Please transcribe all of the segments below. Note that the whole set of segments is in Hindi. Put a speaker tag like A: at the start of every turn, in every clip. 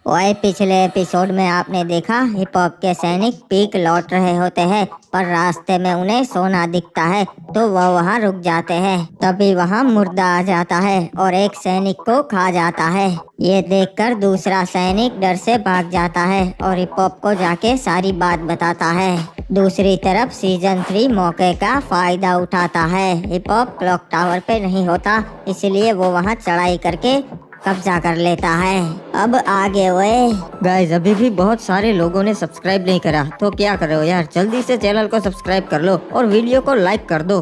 A: ओए, पिछले एपिसोड में आपने देखा हिप हॉप के सैनिक पीक लौट रहे होते हैं, पर रास्ते में उन्हें सोना दिखता है तो वह वहाँ रुक जाते हैं। तभी वहाँ मुर्दा आ जाता है और एक सैनिक को खा जाता है। ये देखकर दूसरा सैनिक डर से भाग जाता है और हिप हॉप को जाके सारी बात बताता है। दूसरी तरफ सीजन 3 मौके का फायदा उठाता है। हिप हॉप क्लॉक टावर पे नहीं होता, इसलिए वो वहाँ चढ़ाई करके कब्जा कर लेता है। अब आगे वे
B: गाइस, अभी भी बहुत सारे लोगों ने सब्सक्राइब नहीं करा, तो क्या कर रहे हो यार, जल्दी से चैनल को सब्सक्राइब कर लो और वीडियो को लाइक कर दो।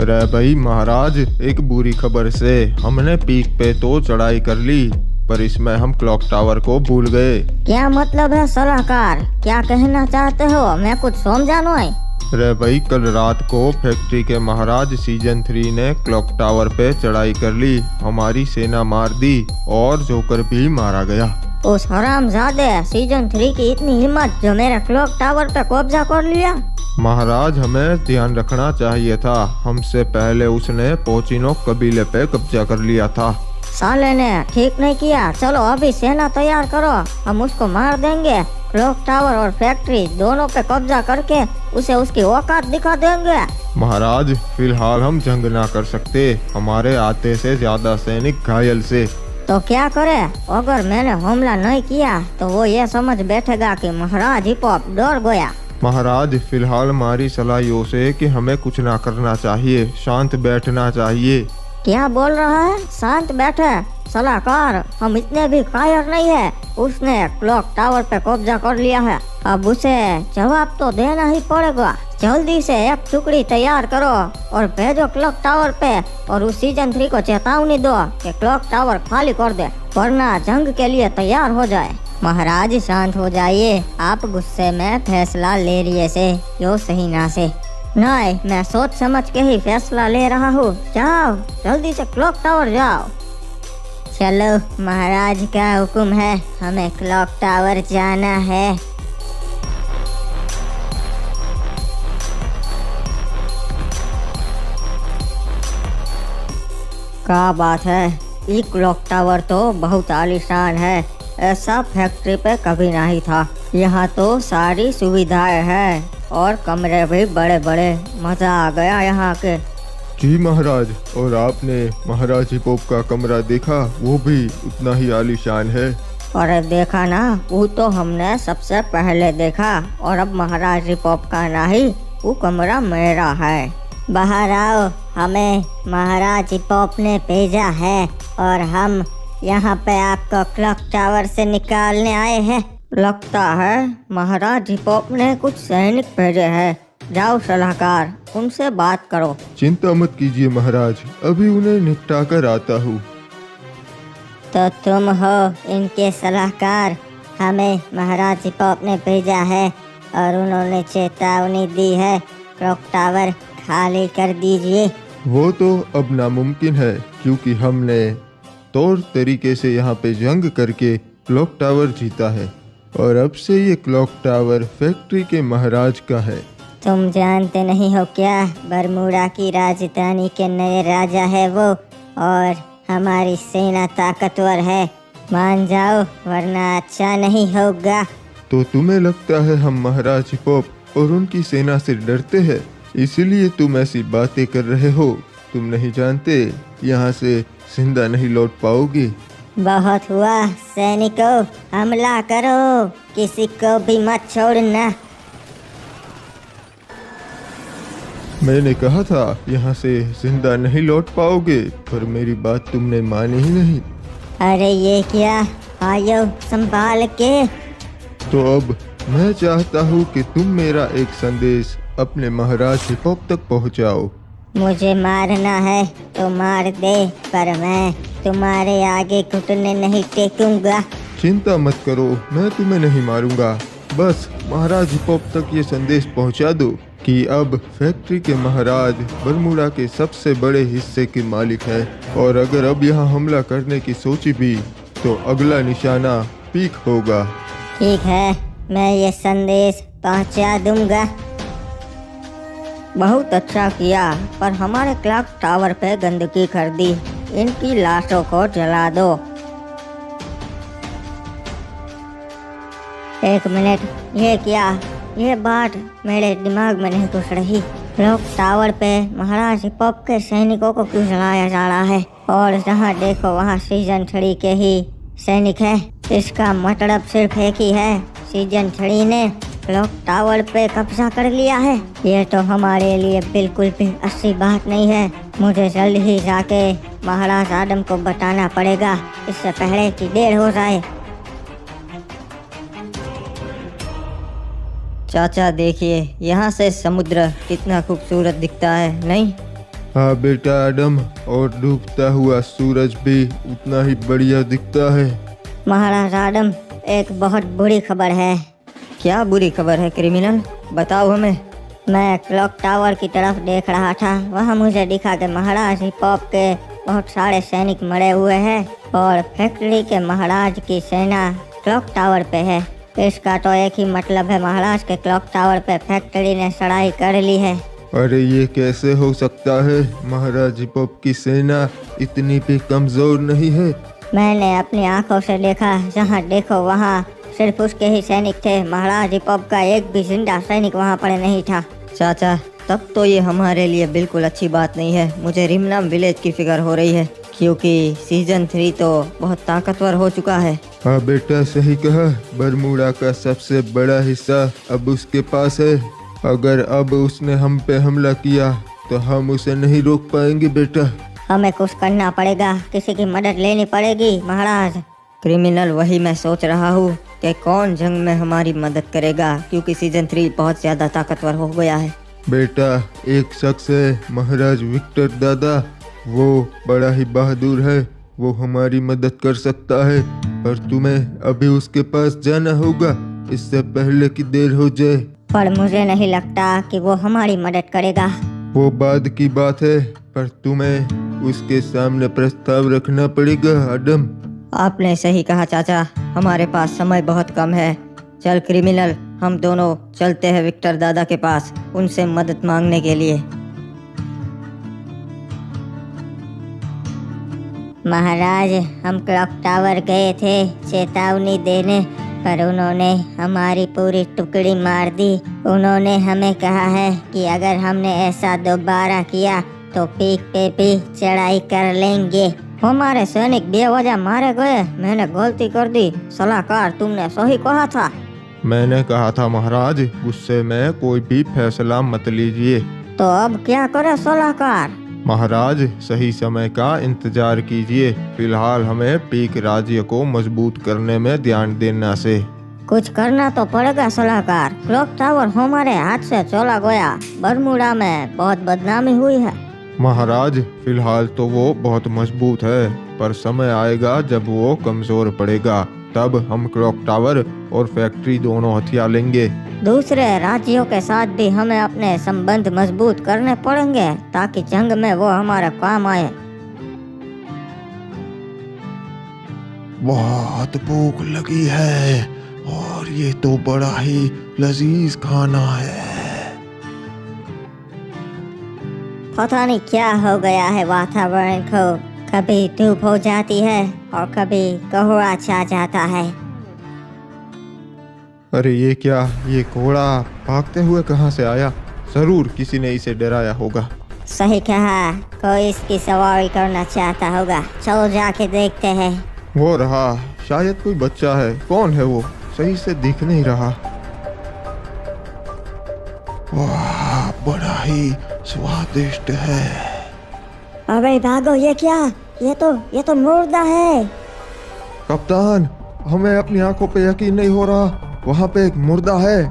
C: रे भाई महाराज, एक बुरी खबर से हमने पीक पे तो चढ़ाई कर ली, पर इसमें हम क्लॉक टावर को भूल गए।
A: क्या मतलब है सलाहकार? क्या कहना चाहते हो? मैं कुछ समझा नहीं।
C: रे भाई, कल रात को फैक्ट्री के महाराज सीजन 3 ने क्लॉक टावर पे चढ़ाई कर ली, हमारी सेना मार दी और जोकर भी मारा गया।
A: उस हरामजादे सीजन 3 की इतनी हिम्मत जो मेरे क्लॉक टावर पे कब्जा कर लिया।
C: महाराज, हमें ध्यान रखना चाहिए था, हमसे पहले उसने पोचिनो कबीले पे कब्जा कर लिया था।
A: साले ने ठीक नहीं किया। चलो अभी सेना तैयार करो, हम उसको मार देंगे। क्लॉक टावर और फैक्ट्री दोनों पे कब्जा करके उसे उसकी औकात दिखा देंगे।
C: महाराज, फिलहाल हम जंग ना कर सकते, हमारे आते से ज्यादा सैनिक घायल से।
A: तो क्या करे? अगर मैंने हमला नहीं किया तो वो ये समझ बैठेगा कि महाराज हिप हॉप डर गया।
C: महाराज, फिलहाल हमारी सलाह यो से कि हमें कुछ ना करना चाहिए, शांत बैठना चाहिए।
A: क्या बोल रहा है? शांत बैठे? सलाहकार, हम इतने भी कायर नहीं है। उसने क्लॉक टावर पे कब्जा कर लिया है, अब उसे जवाब तो देना ही पड़ेगा। जल्दी से एक टुकड़ी तैयार करो और भेजो क्लॉक टावर पे, और उस सीजन 3 को चेतावनी दो कि क्लॉक टावर खाली कर दे, वरना जंग के लिए तैयार हो जाए। महाराज शांत हो जाइए, आप गुस्से में फैसला ले रही से यो सही ना से। नहीं, मैं सोच समझ के ही फैसला ले रहा हूँ। जाओ जल्दी से क्लॉक टावर जाओ। चलो, महाराज का हुक्म है, हमें क्लॉक टावर जाना है।
B: क्या बात है, ये क्लॉक टावर तो बहुत आलीशान है, ऐसा फैक्ट्री पे कभी नहीं था। यहाँ तो सारी सुविधाएं हैं और कमरे भी बड़े बड़े, मजा आ गया यहाँ के।
C: जी महाराज, और आपने महाराज हिप हॉप का कमरा देखा? वो भी उतना ही आलीशान है।
B: और देखा ना, वो तो हमने सबसे पहले देखा, और अब महाराज हिप हॉप का नहीं, वो कमरा मेरा है।
A: बाहर आओ, हमें महाराज हिप हॉप ने भेजा है और हम यहाँ पे आपको क्लॉक टावर से निकालने आए हैं।
B: लगता है महाराज हिप हॉप ने कुछ सैनिक भेजे हैं। जाओ सलाहकार, उनसे बात करो।
C: चिंता मत कीजिए महाराज, अभी उन्हें निपटा कर आता हूँ।
A: तो तुम हो इनके सलाहकार? हमें महाराज हिप हॉप ने भेजा है और उन्होंने चेतावनी दी है, क्लॉक टावर खाली कर दीजिए।
C: वो तो अब नामुमकिन है, क्योंकि हमने तौर तरीके से यहाँ पे जंग करके क्लॉक टावर जीता है, और अब से ये क्लॉक टावर फैक्ट्री के महाराज का है।
A: तुम जानते नहीं हो क्या, बरमूडा की राजधानी के नए राजा है वो, और हमारी सेना ताकतवर है। मान जाओ वरना अच्छा नहीं होगा।
C: तो तुम्हें लगता है हम महाराज हिप हॉप और उनकी सेना से डरते हैं, इसीलिए तुम ऐसी बातें कर रहे हो? तुम नहीं जानते, यहाँ से जिंदा नहीं लौट पाओगे।
A: बहुत हुआ सैनिकों, हमला करो, किसी को भी मत छोड़ना।
C: मैंने कहा था यहाँ से जिंदा नहीं लौट पाओगे, पर मेरी बात तुमने मानी ही नहीं।
A: अरे ये क्या, आयो संभाल के।
C: तो अब मैं चाहता हूँ कि तुम मेरा एक संदेश अपने महाराज हिप हॉप तक पहुँचाओ।
A: मुझे मारना है तो मार दे, पर मैं तुम्हारे आगे घुटने नहीं टेकूंगा।
C: चिंता मत करो, मैं तुम्हें नहीं मारूंगा। बस महाराज हिप हॉप तक ये संदेश पहुँचा दो कि अब फैक्ट्री के महाराज बरमूडा के सबसे बड़े हिस्से के मालिक हैं, और अगर अब यहाँ हमला करने की सोची भी तो अगला निशाना पीक होगा।
A: ठीक है, मैं ये संदेश पहुंचा दूंगा।
B: बहुत अच्छा किया, पर हमारे क्लॉक टावर पे गंदगी कर दी। इनकी लाशों को जला दो।
A: एक मिनट, ये क्या? ये बात मेरे दिमाग में नहीं घुस रही। क्लॉक टावर पे महाराज हिपॉप के सैनिकों को क्यों जलाया जा रहा है? और जहाँ देखो वहाँ सीजन 3 के ही सैनिक है। इसका मतलब सिर्फ एक ही है, सीजन 3 ने क्लॉक टावर पे कब्जा कर लिया है। ये तो हमारे लिए बिल्कुल भी अच्छी बात नहीं है। मुझे जल्द ही जाके महाराज आदम को बताना पड़ेगा, इससे पहले कि देर हो जाए।
B: चाचा देखिए, यहाँ से समुद्र कितना खूबसूरत दिखता है, नहीं?
C: हाँ बेटा आदम, और डूबता हुआ सूरज भी उतना ही बढ़िया दिखता है।
A: महाराज आदम, एक बहुत बुरी खबर है।
B: क्या बुरी खबर है क्रिमिनल, बताओ हमें।
A: मैं क्लॉक टावर की तरफ देख रहा था, वहाँ मुझे दिखा कि महाराज हिपॉप के बहुत सारे सैनिक मरे हुए हैं और फैक्ट्री के महाराज की सेना क्लॉक टावर पे है। इसका तो एक ही मतलब है, महाराज के क्लॉक टावर पे फैक्ट्री ने चढ़ाई कर ली है।
C: अरे ये कैसे हो सकता है? महाराज हिपॉप की सेना इतनी भी कमजोर नहीं है।
A: मैंने अपनी आंखों से देखा, जहाँ देखो वहाँ सिर्फ उसके ही सैनिक थे। महाराज हिपॉप का एक भी जिंदा सैनिक वहाँ पर नहीं था।
B: चाचा, तब तो ये हमारे लिए बिल्कुल अच्छी बात नहीं है। मुझे रिमनाम विलेज की फिक्र हो रही है, क्योंकि सीजन 3 तो बहुत ताकतवर हो चुका है।
C: हाँ बेटा, सही कहा। बरमूडा का सबसे बड़ा हिस्सा अब उसके पास है। अगर अब उसने हम पे हमला किया तो हम उसे नहीं रोक पाएंगे बेटा।
A: हमें कुछ करना पड़ेगा, किसी की मदद लेनी पड़ेगी महाराज।
B: क्रिमिनल, वही मैं सोच रहा हूँ कि कौन जंग में हमारी मदद करेगा, क्योंकि सीजन 3 बहुत ज्यादा ताकतवर हो गया है।
C: बेटा, एक शख्स है, महाराज विक्टर दादा। वो बड़ा ही बहादुर है, वो हमारी मदद कर सकता है, पर तुम्हें अभी उसके पास जाना होगा, इससे पहले कि देर हो जाए।
A: पर मुझे नहीं लगता कि वो हमारी मदद करेगा।
C: वो बाद की बात है, पर तुम्हें उसके सामने प्रस्ताव रखना पड़ेगा आदम।
B: आपने सही कहा चाचा, हमारे पास समय बहुत कम है। चल क्रिमिनल, हम दोनों चलते हैं विक्टर दादा के पास, उनसे मदद मांगने के लिए।
A: महाराज, हम क्लॉक टावर गए थे चेतावनी देने, पर उन्होंने हमारी पूरी टुकड़ी मार दी। उन्होंने हमें कहा है कि अगर हमने ऐसा दोबारा किया तो पीक पे भी चढ़ाई कर लेंगे। हमारे सैनिक बेवजह मारे गए, मैंने गलती कर दी। सलाहकार, तुमने सही कहा था।
C: मैंने कहा था महाराज, गुस्से में कोई भी फैसला मत लीजिए।
A: तो अब क्या करे सलाहकार?
C: महाराज, सही समय का इंतजार कीजिए। फिलहाल हमें पीक राज्य को मजबूत करने में ध्यान देना से।
A: कुछ करना तो पड़ेगा सलाहकार। क्लॉक टावर हमारे हाथ से चला गया, बरमूडा में बहुत बदनामी हुई है।
C: महाराज, फिलहाल तो वो बहुत मजबूत है, पर समय आएगा जब वो कमजोर पड़ेगा, तब हम क्लॉक टावर और फैक्ट्री दोनों हथिया लेंगे।
A: दूसरे राज्यों के साथ भी हमें अपने संबंध मजबूत करने पड़ेंगे, ताकि जंग में वो हमारे काम आए।
C: बहुत भूख लगी है और ये तो बड़ा ही लजीज खाना है।
A: पता नहीं क्या हो गया है वातावरण को, कभी धूप हो जाती है और कभी कोहरा छा जाता है।
C: अरे ये क्या, ये घोड़ा भागते हुए कहाँ से आया? जरूर किसी ने इसे डराया होगा।
A: सही कहा, कोई इसकी सवारी करना चाहता होगा। चलो जाके देखते हैं।
C: वो रहा, शायद कोई बच्चा है। कौन है वो? सही से दिख नहीं रहा। वाह, बड़ा ही स्वादिष्ट है।
A: अबे भागो, ये क्या? ये तो मुर्दा है।
C: कप्तान, हमें अपनी आंखों पे यकीन नहीं हो रहा। वहाँ पे एक मुर्दा है।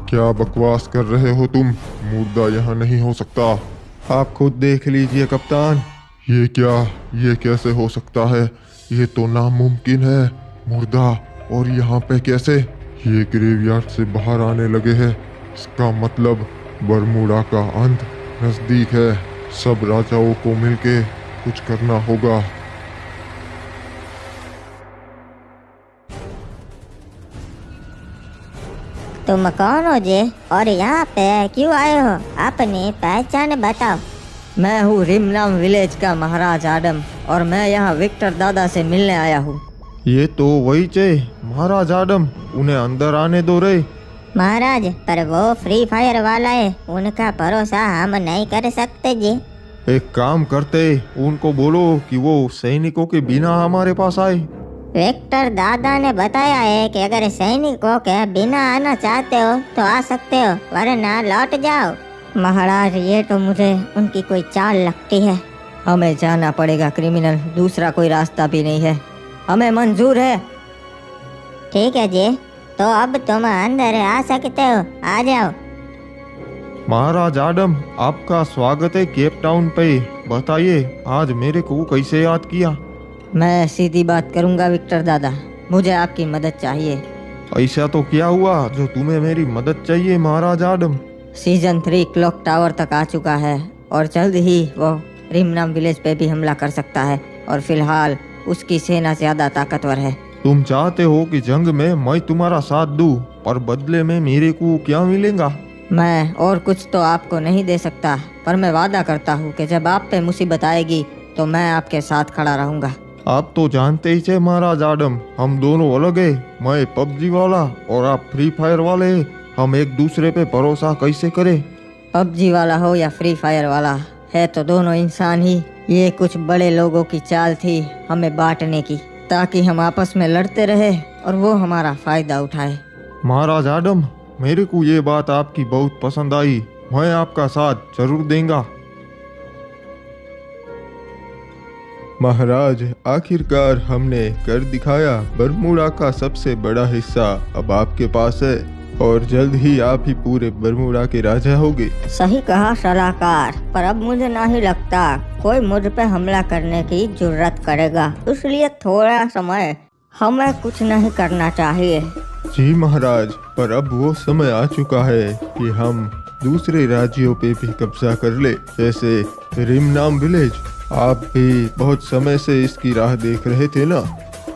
C: क्या बकवास कर रहे हो तुम? मुर्दा यहाँ नहीं हो सकता। आप खुद देख लीजिए कप्तान। ये क्या, ये कैसे हो सकता है? ये तो नामुमकिन है। मुर्दा और यहाँ पे कैसे? ये ग्रेवयार्ड से बाहर आने लगे हैं। इसका मतलब बरमूडा का अंत नजदीक है। सब राजाओं को मिलके कुछ करना होगा।
A: तुम कौन हो जी, और यहाँ पे क्यों आए हो? अपनी पहचान बताओ।
B: मैं हूँ रिमनाम विलेज का महाराज आदम। और मैं यहाँ विक्टर दादा से मिलने आया हूँ।
C: ये तो वही चे महाराज आडम, उन्हें अंदर आने दो रे।
A: महाराज, पर वो फ्री फायर वाला है, उनका भरोसा हम नहीं कर सकते जी।
C: एक काम करते, उनको बोलो कि वो सैनिकों के बिना हमारे पास आए।
A: विक्टर दादा ने बताया है कि अगर सैनिकों के बिना आना चाहते हो तो आ सकते हो, वरना लौट जाओ। महाराज, ये तो मुझे उनकी कोई चाल लगती है।
B: हमें जाना पड़ेगा क्रिमिनल, दूसरा कोई रास्ता भी नहीं है। हमें मंजूर है।
A: ठीक है जी, तो अब तुम अंदर आ सकते हो, आ जाओ।
C: महाराज आडम, आपका स्वागत है केप टाउन पे। बताइए आज मेरे को कैसे याद किया?
B: मैं सीधी बात करूंगा विक्टर दादा, मुझे आपकी मदद चाहिए।
C: ऐसा तो क्या हुआ जो तुम्हें मेरी मदद चाहिए महाराज आडम?
B: सीजन 3 क्लॉक टावर तक आ चुका है और जल्द ही वो रिमनाम विलेज पे भी हमला कर सकता है, और फिलहाल उसकी सेना ज्यादा ताकतवर है।
C: तुम चाहते हो कि जंग में मैं तुम्हारा साथ दूं, पर बदले में मेरे को क्या मिलेगा?
B: मैं और कुछ तो आपको नहीं दे सकता, पर मैं वादा करता हूँ कि जब आप पे मुसीबत आएगी तो मैं आपके साथ खड़ा रहूंगा।
C: आप तो जानते ही थे महाराज आडम, हम दोनों अलग है। मैं पबजी वाला और आप फ्री फायर वाले हैं। हम एक दूसरे पे भरोसा कैसे करें?
B: पबजी वाला हो या फ्री फायर वाला, है तो दोनों इंसान ही। ये कुछ बड़े लोगों की चाल थी हमें बांटने की, ताकि हम आपस में लड़ते रहे और वो हमारा फायदा उठाए।
C: महाराज आडम, मेरे को ये बात आपकी बहुत पसंद आई। मैं आपका साथ जरूर देंगा। महाराज, आखिरकार हमने कर दिखाया। बरमूडा का सबसे बड़ा हिस्सा अब आपके पास है और जल्द ही आप ही पूरे बरमूडा के राजा होगे।
B: सही कहा सलाहकार, पर अब मुझे नहीं लगता कोई मुझ पे हमला करने की जुर्रत करेगा, इसलिए थोड़ा समय हमें कुछ नहीं करना चाहिए।
C: जी महाराज, पर अब वो समय आ चुका है कि हम दूसरे राज्यों पे भी कब्जा कर ले, जैसे रिमनाम विलेज। आप भी बहुत समय से इसकी राह देख रहे थे ना?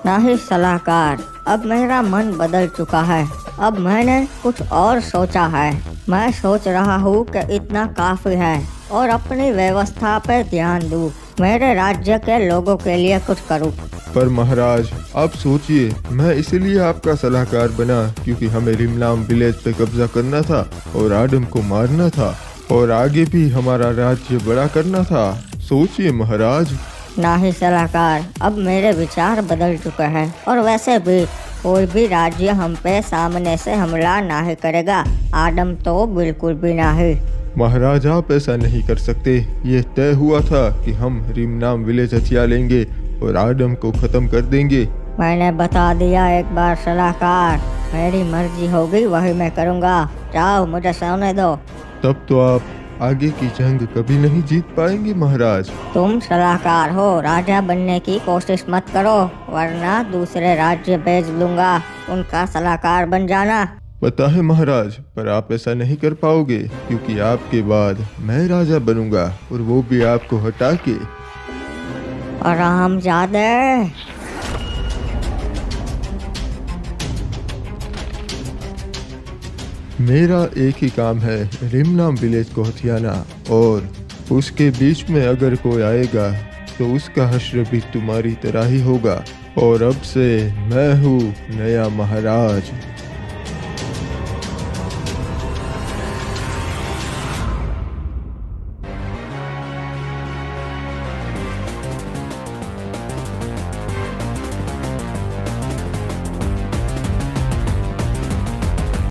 B: नहीं सलाहकार, अब मेरा मन बदल चुका है। अब मैंने कुछ और सोचा है। मैं सोच रहा हूँ कि इतना काफी है और अपनी व्यवस्था पे ध्यान दूँ, मेरे राज्य के लोगों के लिए कुछ करूँ।
C: पर महाराज आप सोचिए, मैं इसलिए आपका सलाहकार बना क्योंकि हमें रिमनाम विलेज पे कब्जा करना था और आडम को मारना था और आगे भी हमारा राज्य बड़ा करना था। सोचिए महाराज।
B: नहीं सलाहकार, अब मेरे विचार बदल चुके हैं और वैसे भी कोई भी राज्य हम पे सामने से हमला नहीं करेगा, आडम तो बिल्कुल भी नहीं।
C: महाराज आप ऐसा नहीं कर सकते। ये तय हुआ था कि हम रिमनाम विलेज हथिया लेंगे और आडम को खत्म कर देंगे।
B: मैंने बता दिया एक बार सलाहकार, मेरी मर्जी होगी वही मैं करूँगा। जाओ, मुझे सोने दो।
C: तब तो आप आगे की जंग कभी नहीं जीत पाएंगे महाराज।
B: तुम सलाहकार हो, राजा बनने की कोशिश मत करो, वरना दूसरे राज्य भेज दूंगा। उनका सलाहकार बन जाना।
C: पता है महाराज, पर आप ऐसा नहीं कर पाओगे क्योंकि आपके बाद मैं राजा बनूंगा और वो भी आपको हटा के।
B: हरामजादे।
C: मेरा एक ही काम है, रिमनाम विलेज को हथियाना, और उसके बीच में अगर कोई आएगा तो उसका हश्र भी तुम्हारी तरह ही होगा। और अब से मैं हूँ नया महाराज।